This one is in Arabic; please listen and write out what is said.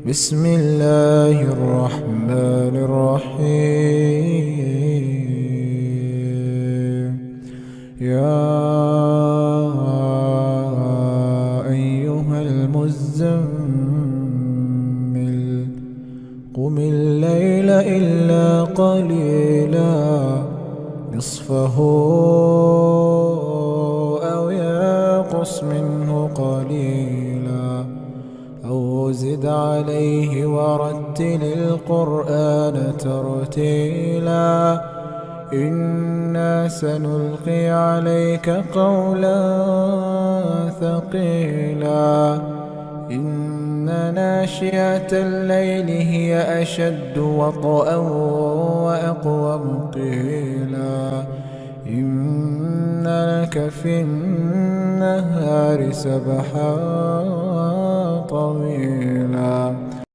بسم الله الرحمن الرحيم. يا أيها المزمل قم الليل إلا قليلا نصفه أو ينقص منه قليلا أو زد عليه ورتل القرآن ترتيلا إنا سنلقي عليك قولا ثقيلا إن ناشئة الليل هي أشد وطئا وأقوم قيلا إن لك في النهار سبحا طويلا